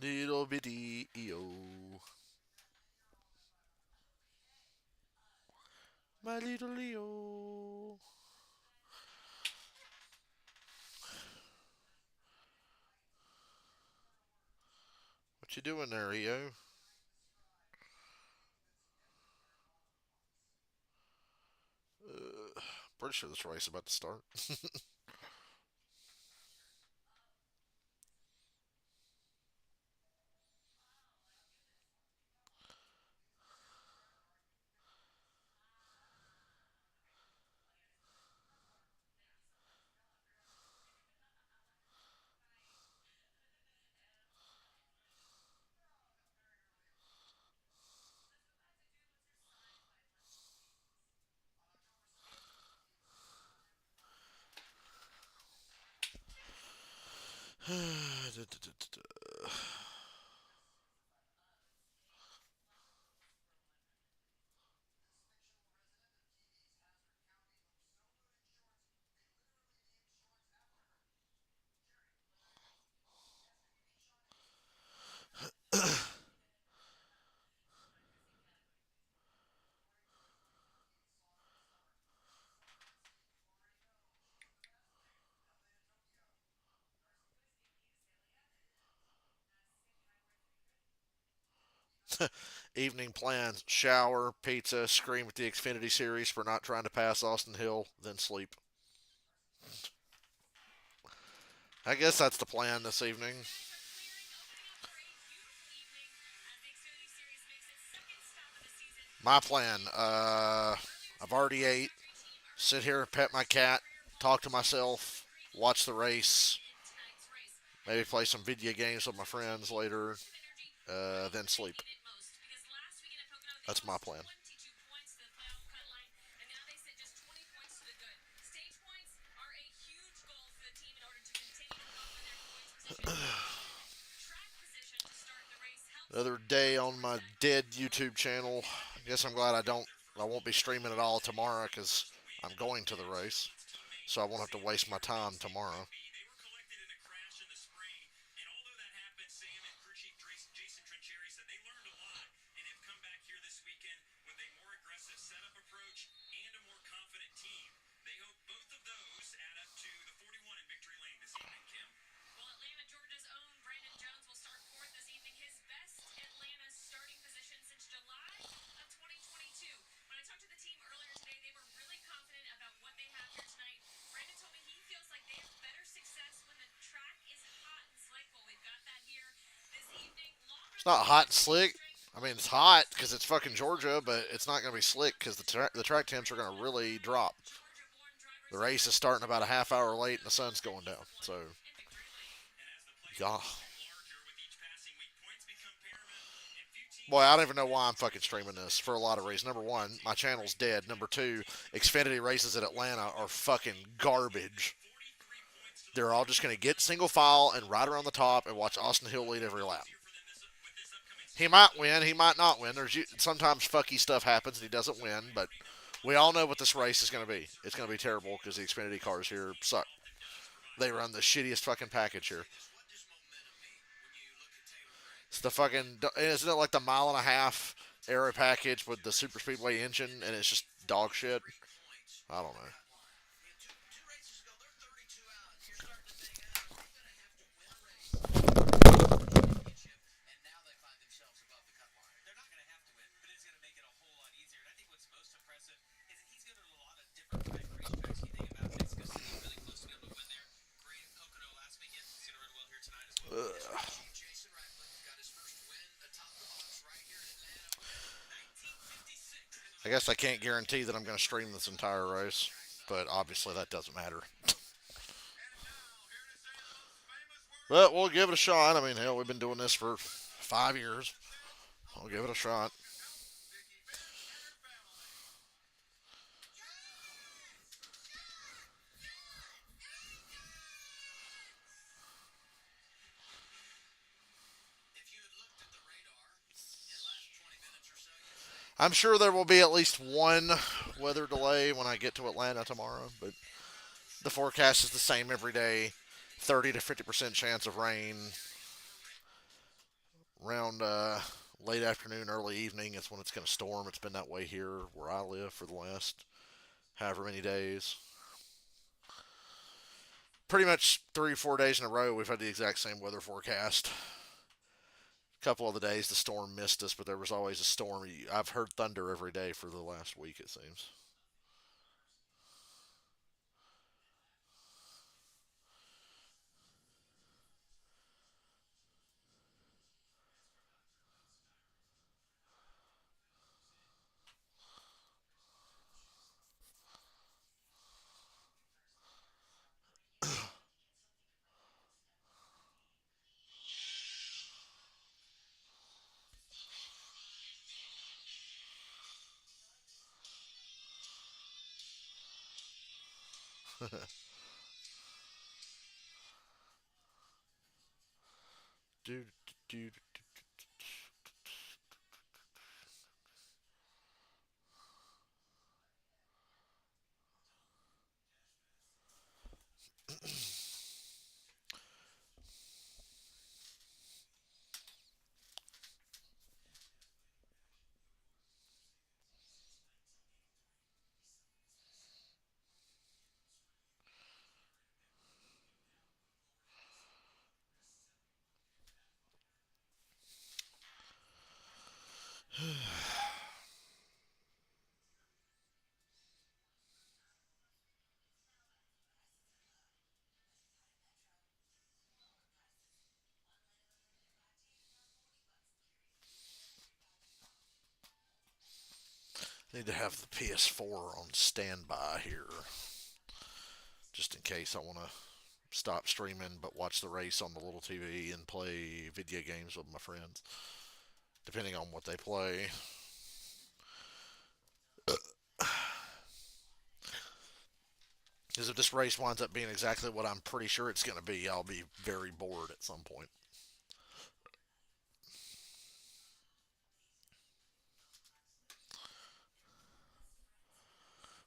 Little bitty EO. My little Leo. What you doing there, EO? Pretty sure this race is about to start. Evening plans: shower, pizza, scream at the Xfinity series for not trying to pass Austin Hill, then sleep. I guess that's the plan this evening. My plan: I've already ate. Sit here, pet my cat, talk to myself, watch the race, maybe play some video games with my friends later, then sleep. That's my plan. Another day on my dead YouTube channel. I guess I'm glad I won't be streaming at all tomorrow because I'm going to the race, so I won't have to waste my time tomorrow. It's not hot and slick. I mean, it's hot because it's fucking Georgia, but it's not going to be slick because the track temps are going to really drop. The race is starting about a half hour late and the sun's going down. So, yeah. Boy, I don't even know why I'm fucking streaming this for a lot of reasons. Number one, my channel's dead. Number two, Xfinity races at Atlanta are fucking garbage. They're all just going to get single file and ride around the top and watch Austin Hill lead every lap. He might win, he might not win. There's sometimes fucky stuff happens and he doesn't win, but we all know what this race is going to be. It's going to be terrible because the Xfinity cars here suck. They run the shittiest fucking package here. It's the fucking isn't it like the mile and a half aero package with the super speedway engine and it's just dog shit. I don't know. Ugh. I guess I can't guarantee that I'm going to stream this entire race, but obviously that doesn't matter. But we'll give it a shot. I mean, hell, we've been doing this for 5 years. I'll give it a shot. I'm sure there will be at least one weather delay when I get to Atlanta tomorrow, but the forecast is the same every day. 30 to 50% chance of rain. Around late afternoon, early evening, it's when it's going to storm. It's been that way here where I live for the last however many days. Pretty much 3 or 4 days in a row, we've had the exact same weather forecast. A couple of the days the storm missed us, but there was always a storm. I've heard thunder every day for the last week, it seems. Dude, dude, need to have the PS4 on standby here, just in case I want to stop streaming but watch the race on the little TV and play video games with my friends, depending on what they play. Because if this race winds up being exactly what I'm pretty sure it's going to be, I'll be very bored at some point.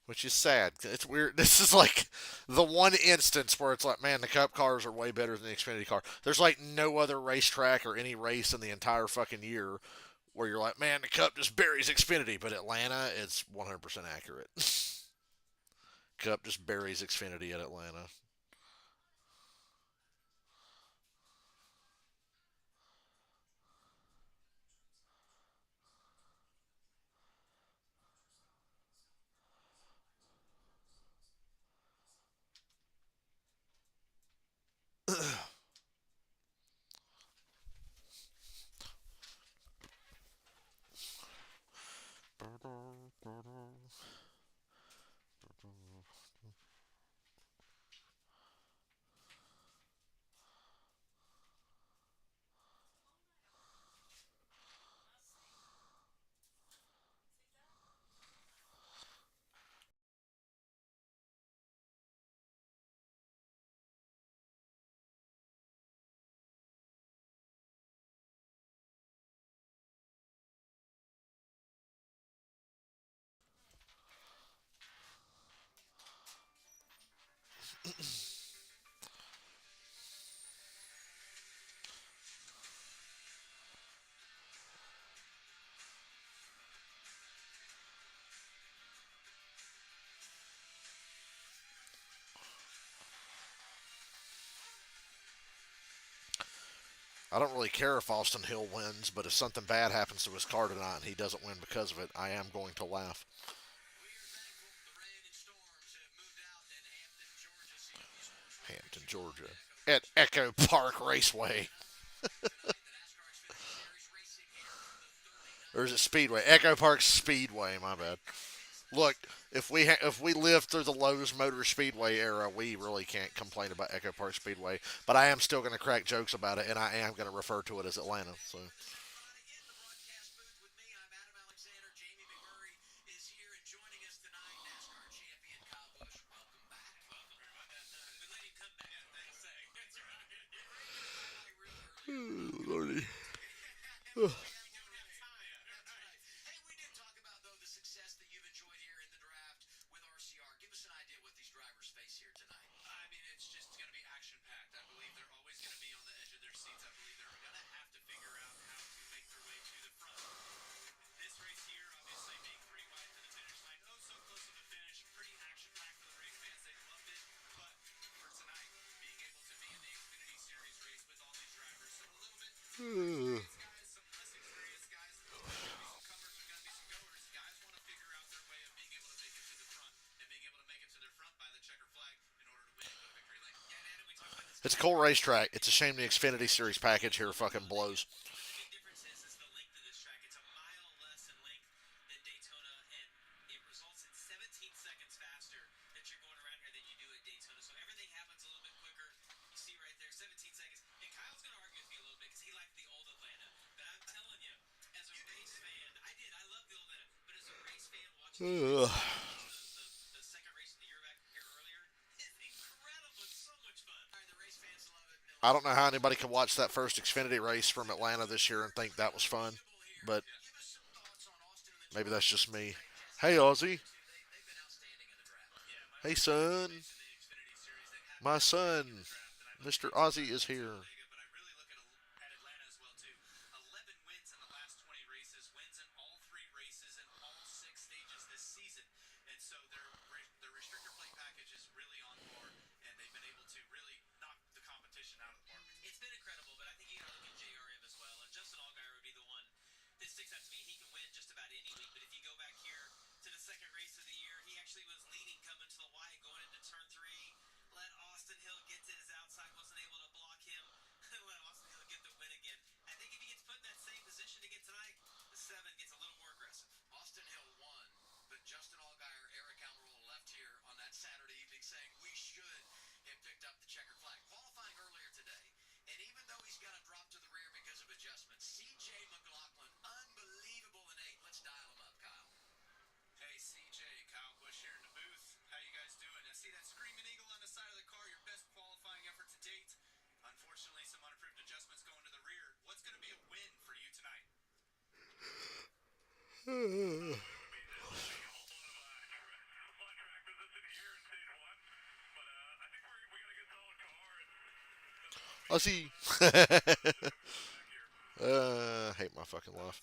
Which is sad. It's weird. This is like the one instance where it's like, man, the Cup cars are way better than the Xfinity car. There's like no other racetrack or any race in the entire fucking year where you're like, man, the Cup just buries Xfinity, but Atlanta, it's 100% accurate. Cup just buries Xfinity at Atlanta. I don't really care if Austin Hill wins, but if something bad happens to his car tonight and he doesn't win because of it, I am going to laugh. Hampton, Georgia. At Echo Park Raceway. Or is it Speedway? Echo Park Speedway, my bad. Look, if we live through the Lowe's Motor Speedway era, we really can't complain about Echo Park Speedway. But I am still going to crack jokes about it, and I am going to refer to it as Atlanta. So Lordy. It's a cool racetrack. It's a shame the Xfinity Series package here fucking blows. Ugh. I don't know how anybody could watch that first Xfinity race from Atlanta this year and think that was fun, but maybe that's just me. Hey, Ozzy. Hey, son. My son, Mr. Ozzy, is here. Ozzy. I hate my fucking life.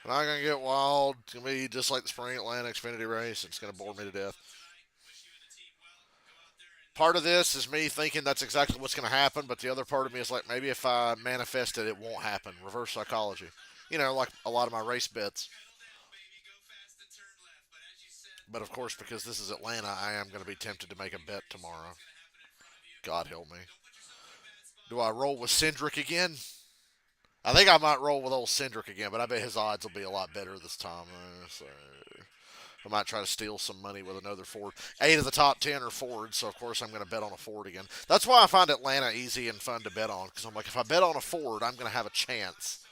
Not gonna get wild. It's gonna be just like the Spring Atlanta Xfinity race. It's gonna bore me to death. Part of this is me thinking that's exactly what's gonna happen, but the other part of me is like, maybe if I manifest it, it won't happen. Reverse psychology. Like a lot of my race bets. But of course, because this is Atlanta, I am gonna be tempted to make a bet tomorrow. God help me. Do I roll with Cindric again? I think I might roll with old Cindric again, but I bet his odds will be a lot better this time. So I might try to steal some money with another Ford. 8 of the top 10 are Fords, so of course I'm going to bet on a Ford again. That's why I find Atlanta easy and fun to bet on, because I'm like, if I bet on a Ford, I'm going to have a chance.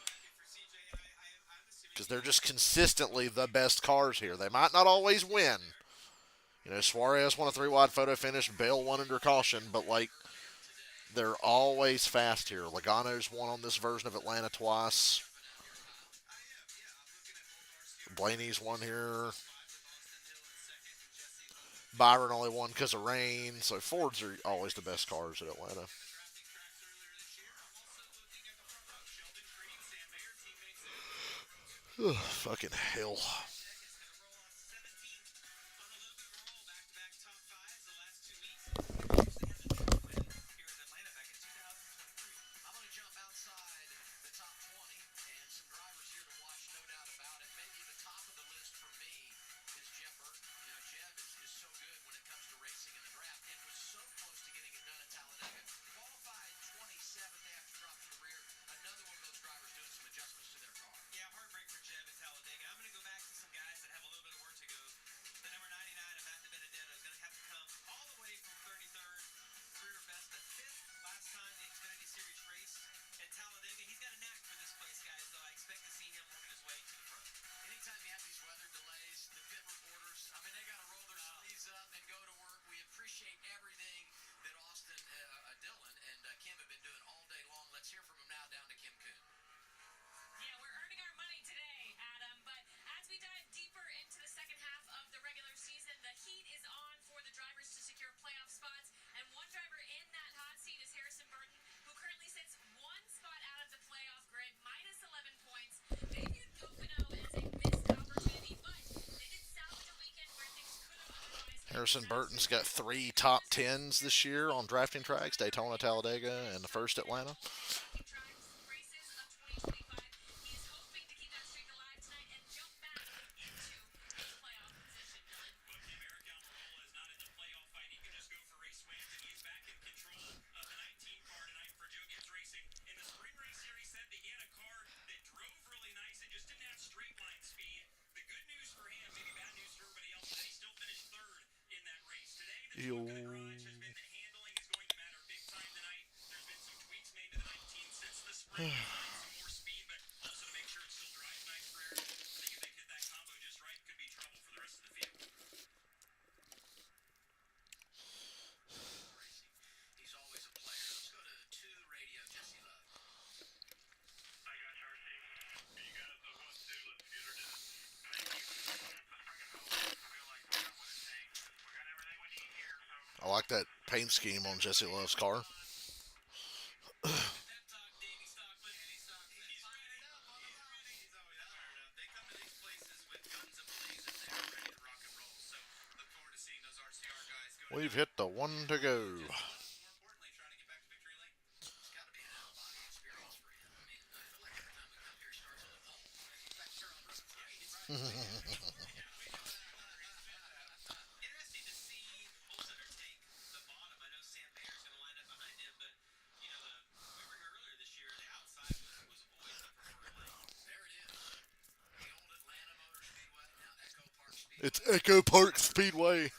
Because they're just consistently the best cars here. They might not always win. Suarez won a three wide photo finish, Bale won under caution, but like they're always fast here. Logano's won on this version of Atlanta twice. Blaney's won here. Byron only won because of rain. So Fords are always the best cars at Atlanta. Ugh, fucking hell. Harrison Burton's got three top tens this year on drafting tracks: Daytona, Talladega, and the first Atlanta. Yo. I like that paint scheme on Jesse Love's car. We've hit the one to go. It's Echo Park Speedway.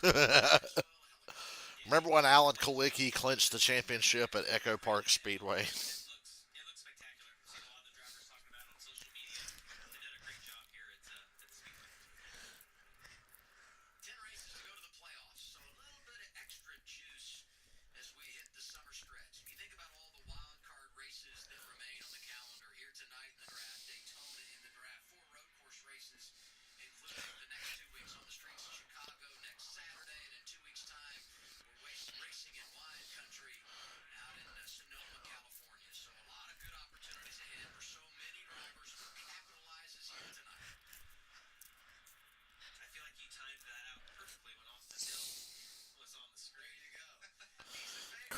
Remember when Alan Kalicki clinched the championship at Echo Park Speedway?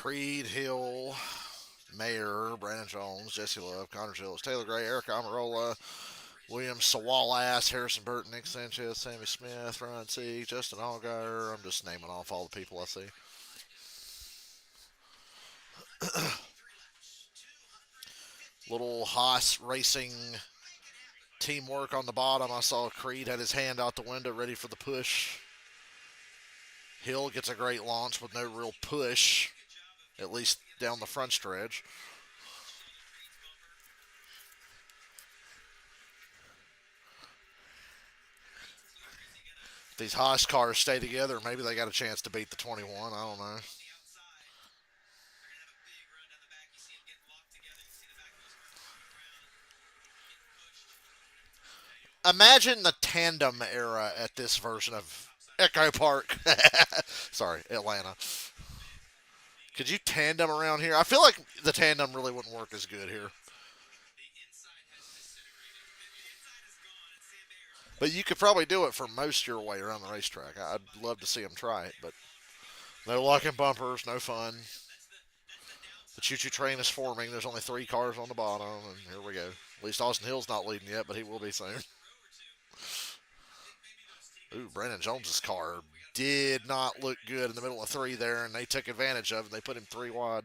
Creed Hill, Mayer, Brandon Jones, Jesse Love, Connor Gillis, Taylor Gray, Eric Amarola, William Sawalas, Harrison Burton, Nick Sanchez, Sammy Smith, Ryan Sieg, Justin Allgaier. I'm just naming off all the people I see. Little Haas Racing teamwork on the bottom. I saw Creed had his hand out the window ready for the push. Hill gets a great launch with no real push, at least down the front stretch. If these Haas cars stay together, maybe they got a chance to beat the 21. I don't know. Imagine the tandem era at this version of Echo Park. Sorry, Atlanta. Could you tandem around here? I feel like the tandem really wouldn't work as good here. But you could probably do it for most of your way around the racetrack. I'd love to see them try it, but no locking bumpers, no fun. The choo-choo train is forming. There's only three cars on the bottom, and here we go. At least Austin Hill's not leading yet, but he will be soon. Ooh, Brandon Jones's car did not look good in the middle of three there, and they took advantage of it. They put him three wide.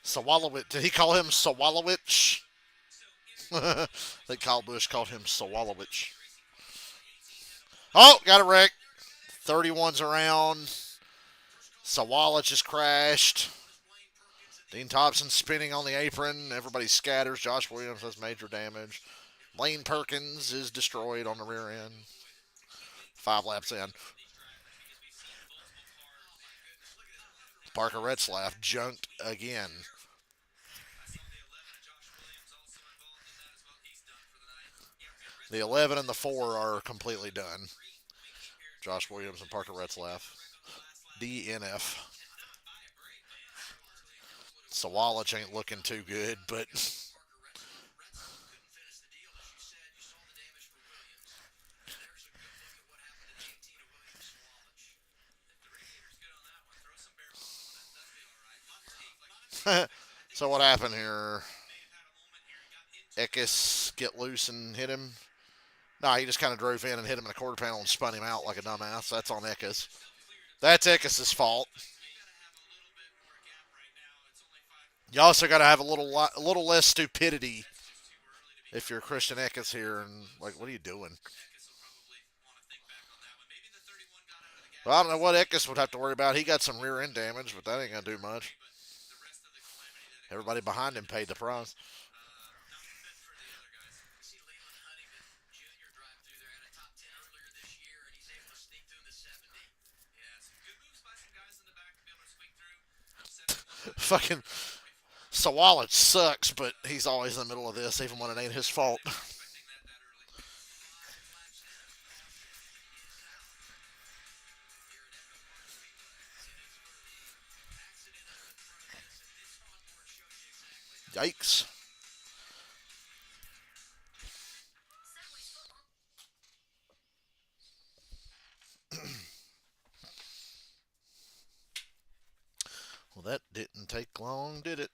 Sawalowicz. Did he call him Sawalowicz? I think Kyle Busch called him Sawalowicz. Oh, got a wreck. 31's around. Sawala just crashed. Dean Thompson spinning on the apron. Everybody scatters. Josh Williams has major damage. Lane Perkins is destroyed on the rear end. 5 laps in. Parker Retzlaff junked again. The 11 and the 4 are completely done. Josh Williams and Parker Retzlaff. DNF. Sawalich ain't looking too good, but so what happened here? Eckes get loose and hit him. No, he just kind of drove in and hit him in the quarter panel and spun him out like a dumbass. That's on Eckes. That's Eckes' fault. You also got to have a little less stupidity if you're Christian Eckes here and like, what are you doing? Well, I don't know what Eckes would have to worry about. He got some rear end damage, but that ain't gonna do much. Everybody behind him paid the price. Fucking Sawalich sucks, but he's always in the middle of this, even when it ain't his fault. Yikes. Well, that didn't take long, did it?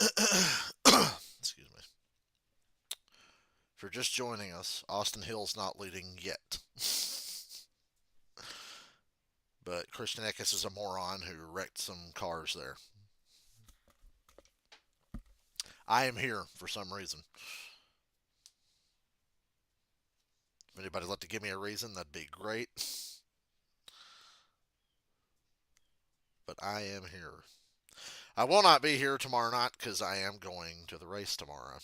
Excuse me. If you're just joining us, Austin Hill's not leading yet. But Christian Eckes is a moron who wrecked some cars there. I am here for some reason. If anybody'd like to give me a reason, that'd be great. But I am here. I will not be here tomorrow night because I am going to the race tomorrow.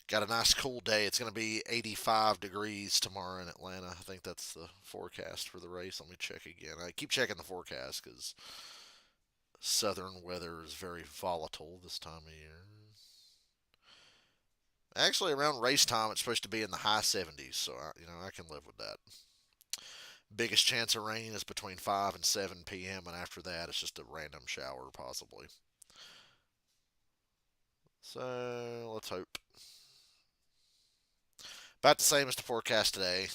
Got a nice cool day. It's going to be 85 degrees tomorrow in Atlanta. I think that's the forecast for the race. Let me check again. I keep checking the forecast because southern weather is very volatile this time of year. Actually, around race time, it's supposed to be in the high 70s, so I can live with that. Biggest chance of rain is between 5 and 7 p.m., and after that, it's just a random shower, possibly. So, let's hope. About the same as the forecast today.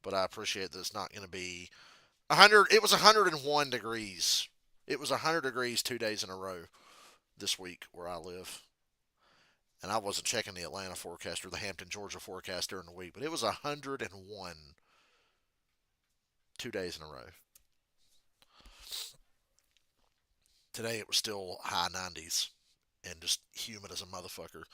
but I appreciate that it's not going to be 100. It was 101 degrees. It was 100 degrees 2 days in a row this week where I live. And I wasn't checking the Atlanta forecast or the Hampton, Georgia forecast during the week, but it was 101 2 days in a row. Today it was still high 90s and just humid as a motherfucker.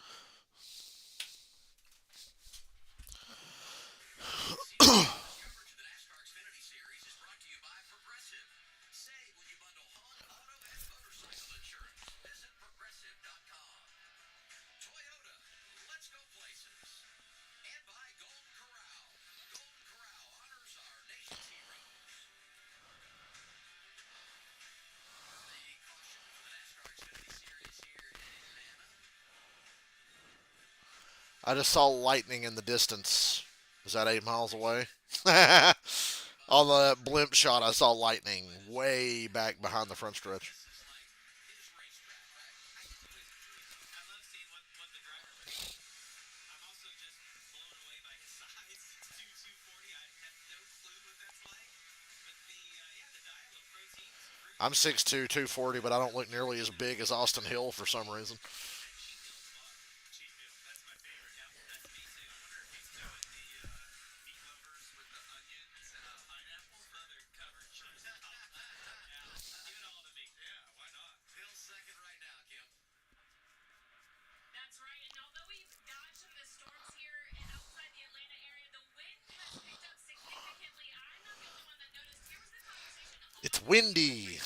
I just saw lightning in the distance. Is that 8 miles away? On the blimp shot, I saw lightning way back behind the front stretch. I'm 6'2", 240, but I don't look nearly as big as Austin Hill for some reason. It's windy.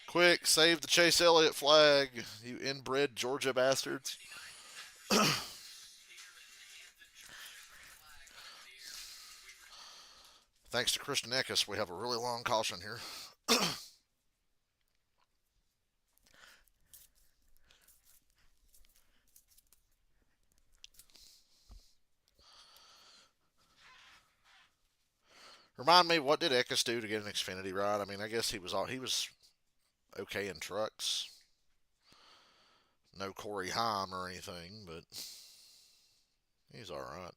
Quick, save the Chase Elliott flag, you inbred Georgia bastards. Thanks to Christian Eckes, we have a really long caution here. Remind me, what did Eckes do to get an Xfinity ride? I mean, I guess he was okay in trucks. No Corey Heim or anything, but he's all right.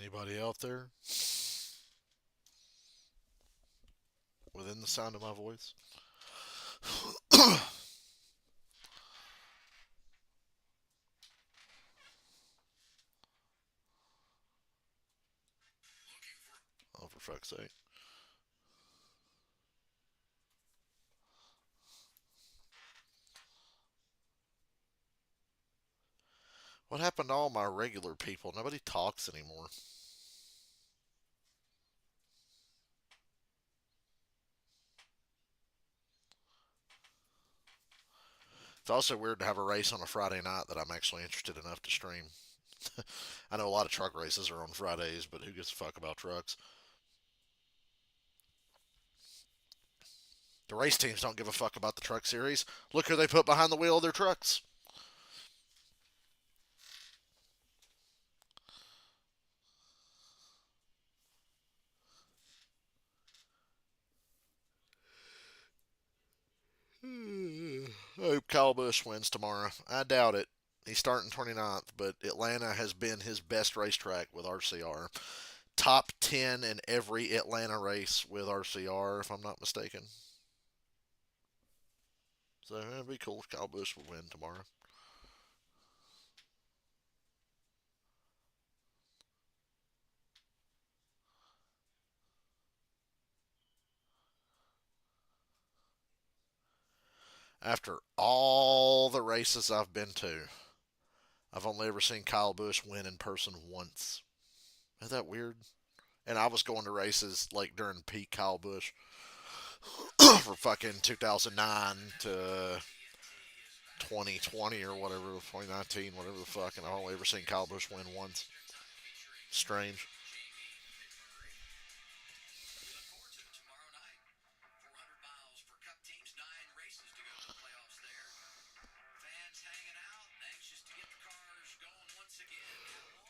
Anybody out there within the sound of my voice? fuck's sake. What happened to all my regular people? Nobody talks anymore. It's also weird to have a race on a Friday night that I'm actually interested enough to stream. I know a lot of truck races are on Fridays, but who gives a fuck about trucks? The race teams don't give a fuck about the truck series. Look who they put behind the wheel of their trucks. I hope Kyle Busch wins tomorrow. I doubt it. He's starting 29th, but Atlanta has been his best racetrack with RCR. Top 10 in every Atlanta race with RCR, if I'm not mistaken. So it'd be cool if Kyle Busch would win tomorrow. After all the races I've been to, I've only ever seen Kyle Busch win in person once. Isn't that weird? And I was going to races like during peak Kyle Busch for fucking 2009 to 2020 or whatever, 2019, whatever the fuck, and I've only ever seen Kyle Busch win once. Strange.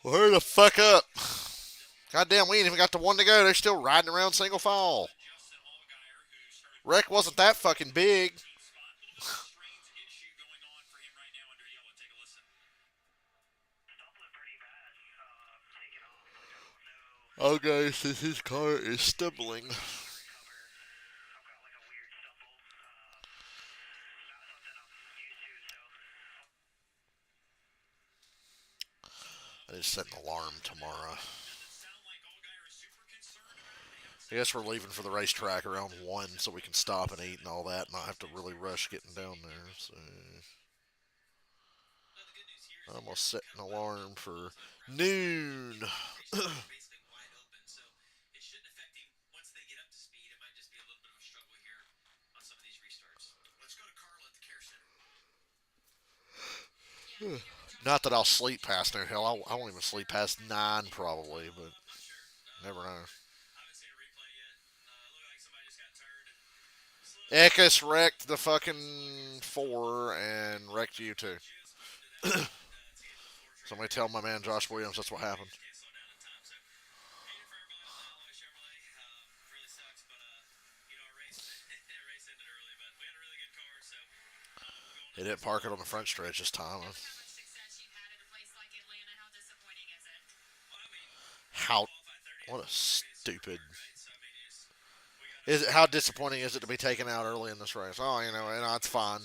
Well, hurry the fuck up. Goddamn, we ain't even got the one to go. They're still riding around single file. Wreck wasn't that fucking big. Okay, since his car is stumbling. I just set an alarm tomorrow. I guess we're leaving for the racetrack around 1 so we can stop and eat and all that, and not have to really rush getting down there. So I'm going to set an alarm for noon. Not that I'll sleep past there. Hell, I won't even sleep past 9 probably, but never know. Ekis wrecked the fucking 4 and wrecked you too. Somebody tell my man Josh Williams that's what happened. He didn't park it on the front stretch this time. How? What a stupid. Is it, how disappointing is it to be taken out early in this race? Oh, it's fine.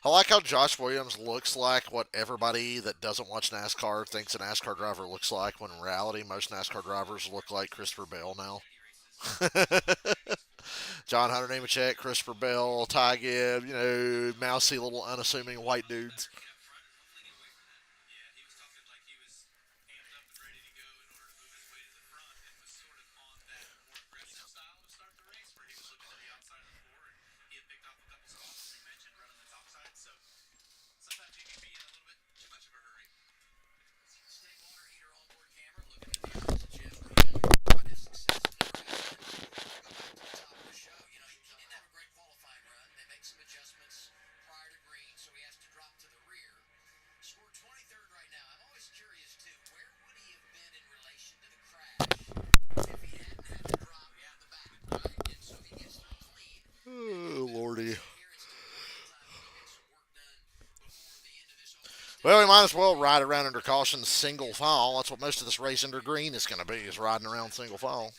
I like how Josh Williams looks like what everybody that doesn't watch NASCAR thinks a NASCAR driver looks like, when in reality, most NASCAR drivers look like Christopher Bell now. John Hunter Nemechek, Christopher Bell, Ty Gibb, mousy little unassuming white dudes. Oh, Lordy. Well, we might as well ride around under caution single file. That's what most of this race under green is going to be, is riding around single file.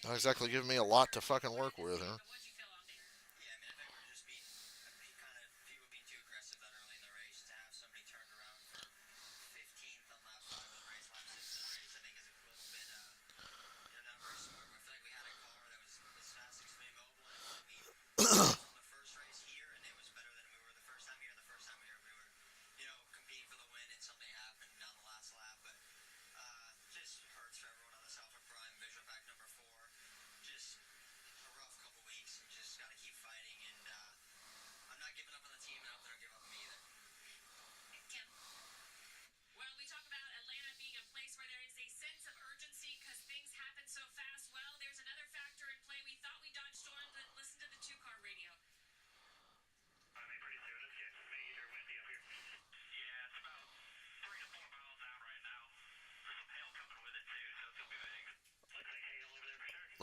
Not exactly giving me a lot to fucking work with, huh?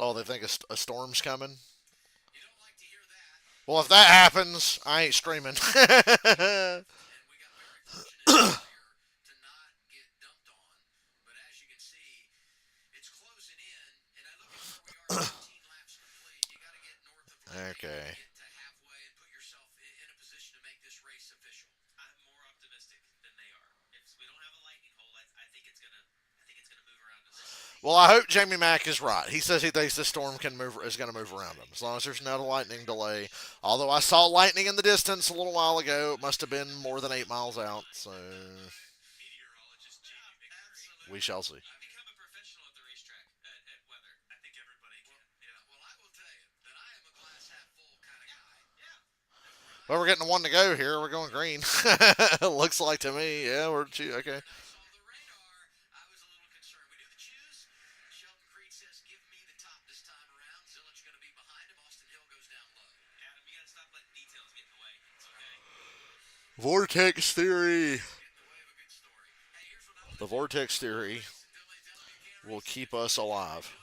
Oh, they think a storm's coming. Well, if that happens, I ain't streaming. Okay. Well, I hope Jamie Mack is right. He says he thinks the storm is going to move around him as long as there's not a lightning delay. Although I saw lightning in the distance a little while ago, it must have been more than 8 miles out. So we shall see. Well, we're getting one to go here. We're going green. Looks like to me. Yeah, okay. Vortex theory. The vortex theory will keep us alive.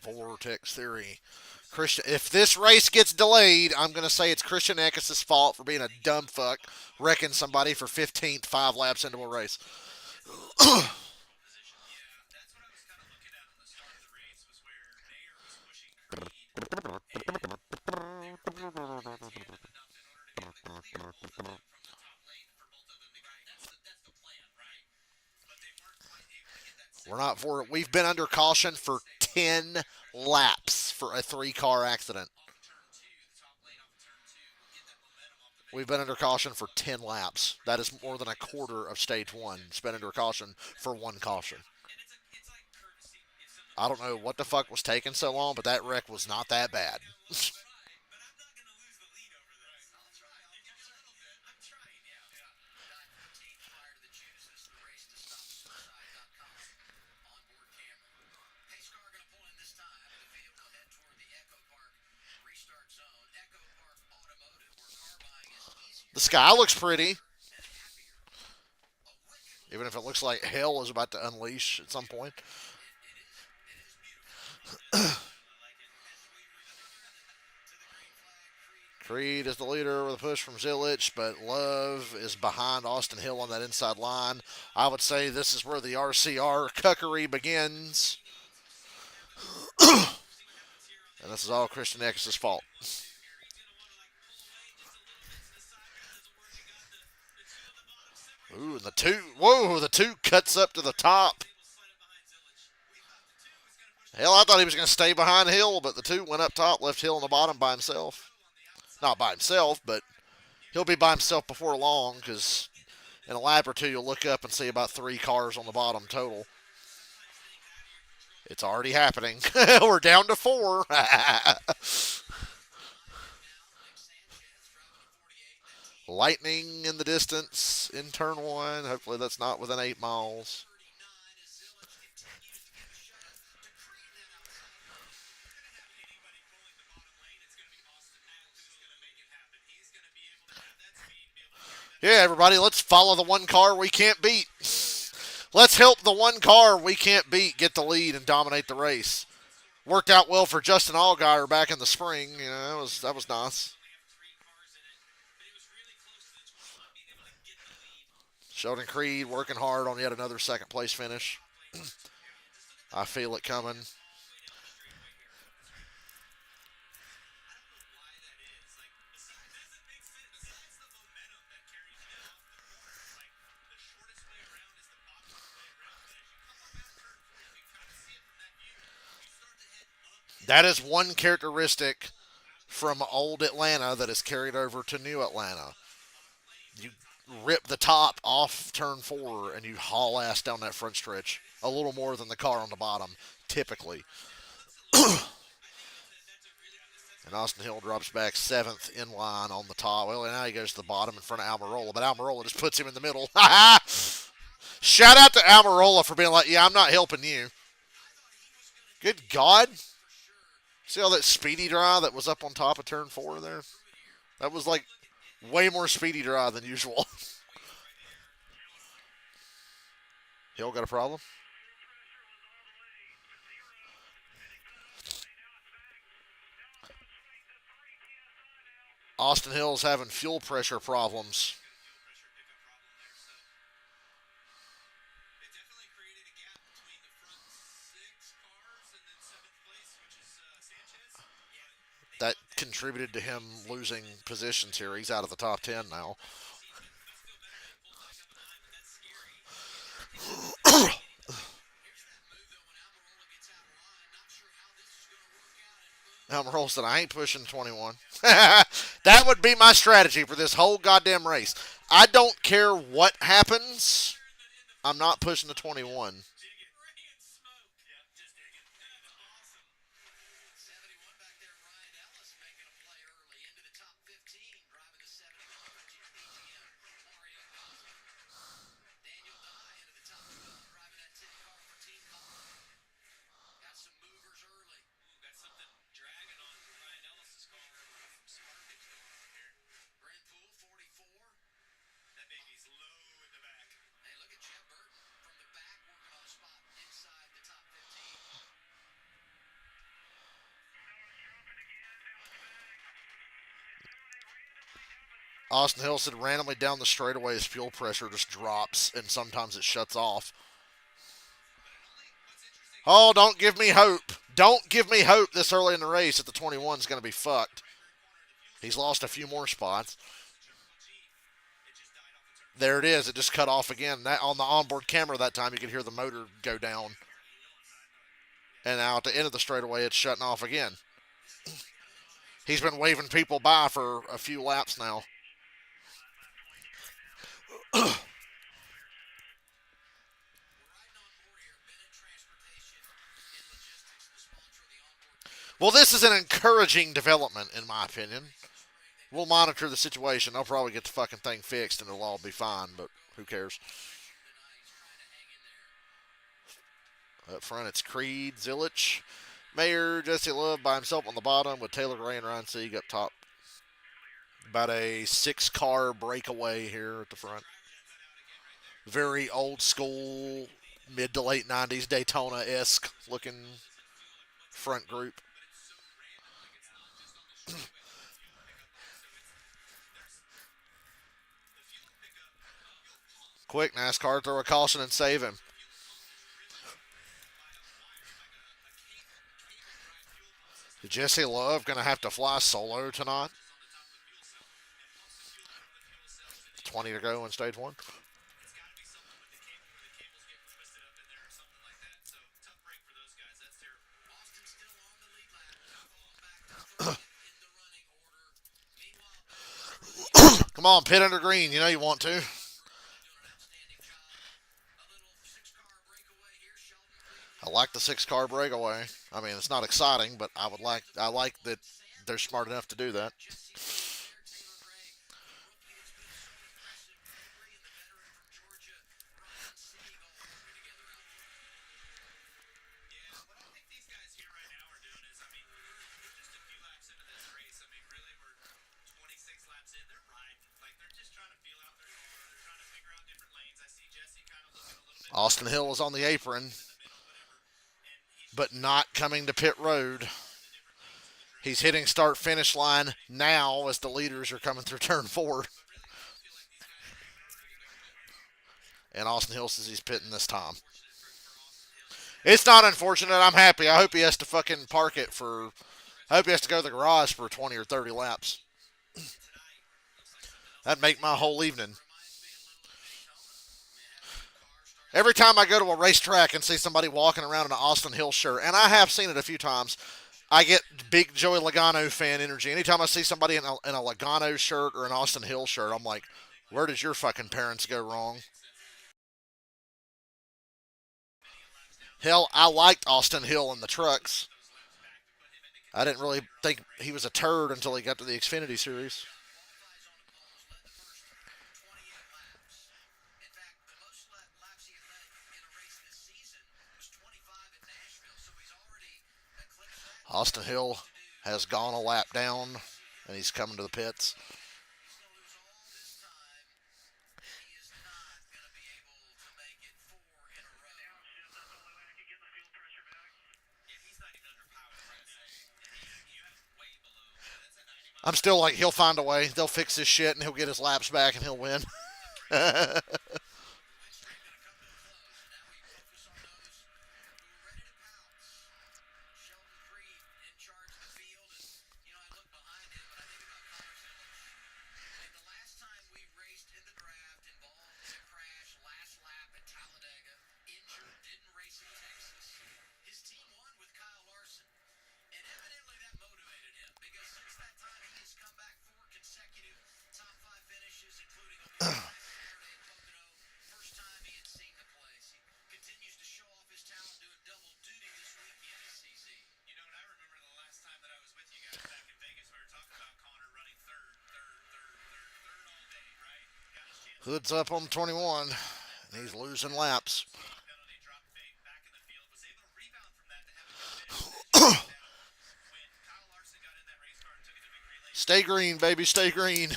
Vortex theory. Christian, if this race gets delayed, I'm going to say it's Christian Eckes' fault for being a dumb fuck, wrecking somebody for 15th 5 laps into a race. We're not for it. We've been under caution for 10 laps for a 3 car accident. We've been under caution for 10 laps. That is more than a quarter of stage one. It's been under caution for 1 caution. I don't know what the fuck was taking so long, but that wreck was not that bad. The sky looks pretty, even if it looks like hell is about to unleash at some point. Creed is the leader with a push from Zilich, but Love is behind Austin Hill on that inside line. I would say this is where the RCR cuckery begins, and this is all Christian Eckes' fault. Ooh, and the two cuts up to the top. Hell, I thought he was going to stay behind Hill, but the two went up top, left Hill on the bottom by himself. Not by himself, but he'll be by himself before long because in a lap or two you'll look up and see about 3 cars on the bottom total. It's already happening. We're down to 4. Lightning in the distance in turn one. Hopefully that's not within 8 miles. Yeah, everybody, let's follow the 1 car we can't beat. Let's help the 1 car we can't beat get the lead and dominate the race. Worked out well for Justin Allgaier back in the spring. That was nice. Sheldon Creed working hard on yet another second place finish. I feel it coming. That is one characteristic from old Atlanta that is carried over to new Atlanta. You rip the top off turn four and you haul ass down that front stretch a little more than the car on the bottom, typically. And Austin Hill drops back seventh in line on the top. Well, now he goes to the bottom in front of Almirola, but Almirola just puts him in the middle. Shout out to Almirola for being like, yeah, I'm not helping you. Good God. See all that speedy dry that was up on top of turn four there? That was like way more speedy dry than usual. Hill got a problem? Austin Hill's having fuel pressure problems. That contributed to him losing positions here. He's out of the top 10 now. Almirola said, I ain't pushing 21. That would be my strategy for this whole goddamn race. I don't care what happens. I'm not pushing the 21. Austin Hill said randomly down the straightaway his fuel pressure just drops and sometimes it shuts off. Oh, don't give me hope. Don't give me hope this early in the race that the 21 is going to be fucked. He's lost a few more spots. There it is. It just cut off again. That on the onboard camera that time you could hear the motor go down. And now at the end of the straightaway it's shutting off again. He's been waving people by for a few laps now. Well, this is an encouraging development, in my opinion. We'll monitor the situation. They'll probably get the fucking thing fixed and it'll all be fine, but who cares? Up front, it's Creed, Zilich, Mayer, Jesse Love by himself on the bottom with Taylor Gray and Ryan Sieg up top. About a six-car breakaway here at the front. Very old school, mid to late 90s Daytona-esque looking front group. Quick, NASCAR, throw a caution and save him. Jesse Love going to have to fly solo tonight. 20 to go in stage one. Come on, pit under green. You know you want to. I like the six-car breakaway. I mean, it's not exciting, but I like that they're smart enough to do that. Austin Hill is on the apron, but not coming to pit road. He's hitting start finish line now as the leaders are coming through turn four. And Austin Hill says he's pitting this time. It's not unfortunate. I'm happy. I hope he has to fucking park it for. I hope he has to go to the garage for 20 or 30 laps. That'd make my whole evening. Every time I go to a racetrack and see somebody walking around in an Austin Hill shirt, and I have seen it a few times, I get big Joey Logano fan energy. Anytime I see somebody in a Logano shirt or an Austin Hill shirt, I'm like, where did your fucking parents go wrong? Hell, I liked Austin Hill in the trucks. I didn't really think he was a turd until he got to the Xfinity series. Austin Hill has gone a lap down, and he's coming to the pits. I'm still like, he'll find a way. They'll fix this shit, and he'll get his laps back, and he'll win. Hood's up on 21, and he's losing laps. Stay green, baby, stay green.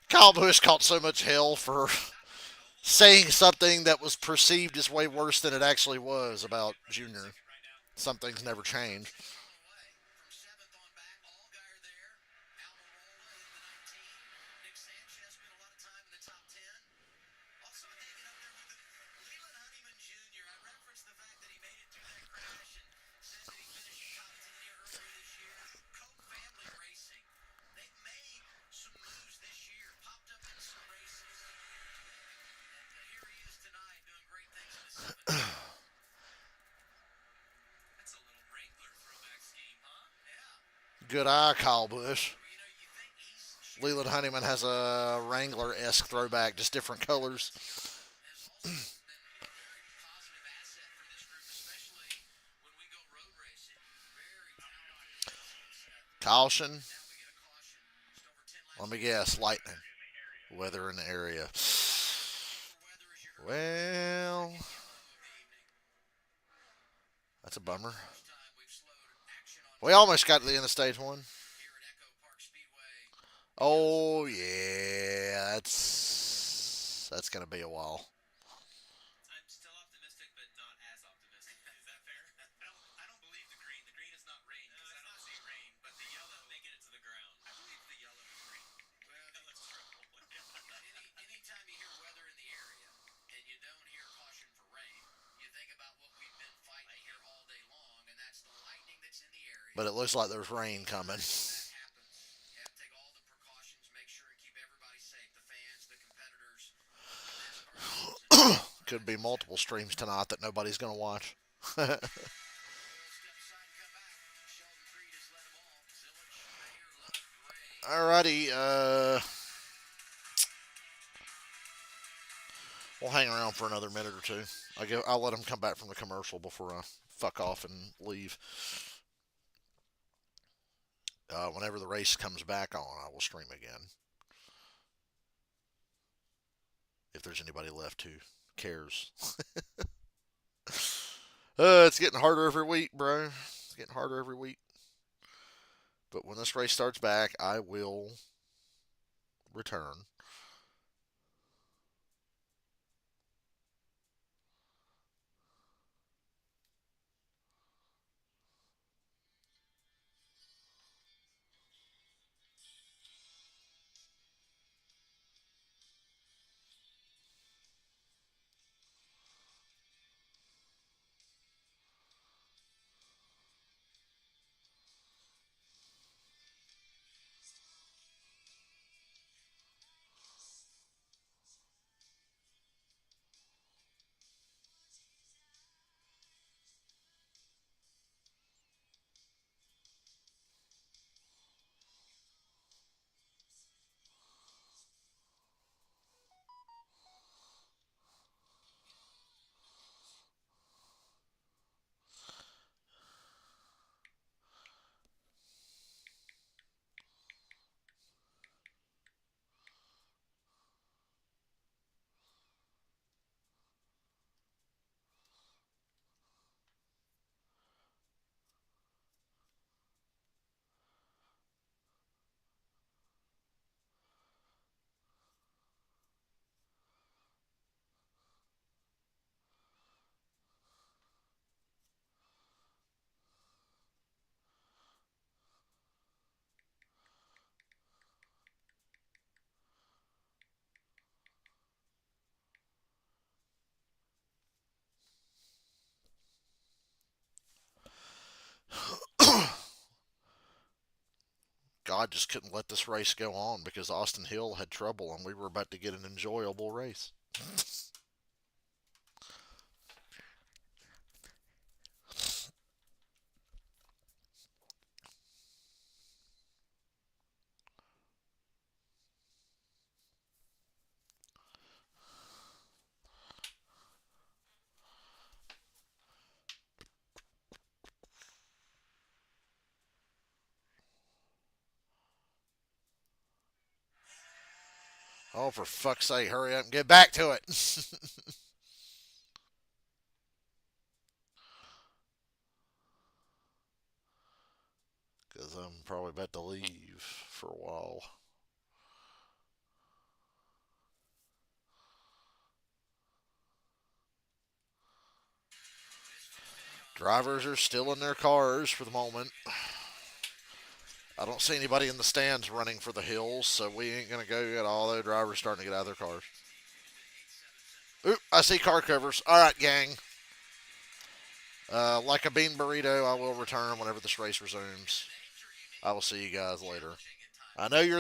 Kyle Busch caught so much hell for saying something that was perceived as way worse than it actually was about Junior. Some things never change. Good eye, Kyle Busch. Leland Honeyman has a Wrangler esque throwback, just different colors. Caution. Let me guess. Lightning. Weather in the area. Well, that's a bummer. We almost got to the end of stage one. Oh yeah, that's gonna be a while. But it looks like there's rain coming. Could be multiple streams tonight that nobody's gonna watch. Alrighty, we'll hang around for another minute or two. I'll let them come back from the commercial before I fuck off and leave. Whenever the race comes back on, I will stream again. If there's anybody left who cares. It's getting harder every week, bro. It's getting harder every week. But when this race starts back, I will return. God just couldn't let this race go on because Austin Hill had trouble and we were about to get an enjoyable race. Oh, for fuck's sake, hurry up and get back to it. Because I'm probably about to leave for a while. Drivers are still in their cars for the moment. I don't see anybody in the stands running for the hills, so we ain't going to go yet. All the drivers starting to get out of their cars. Oop, I see car covers. All right, gang. Like a bean burrito, I will return whenever this race resumes. I will see you guys later. I know you're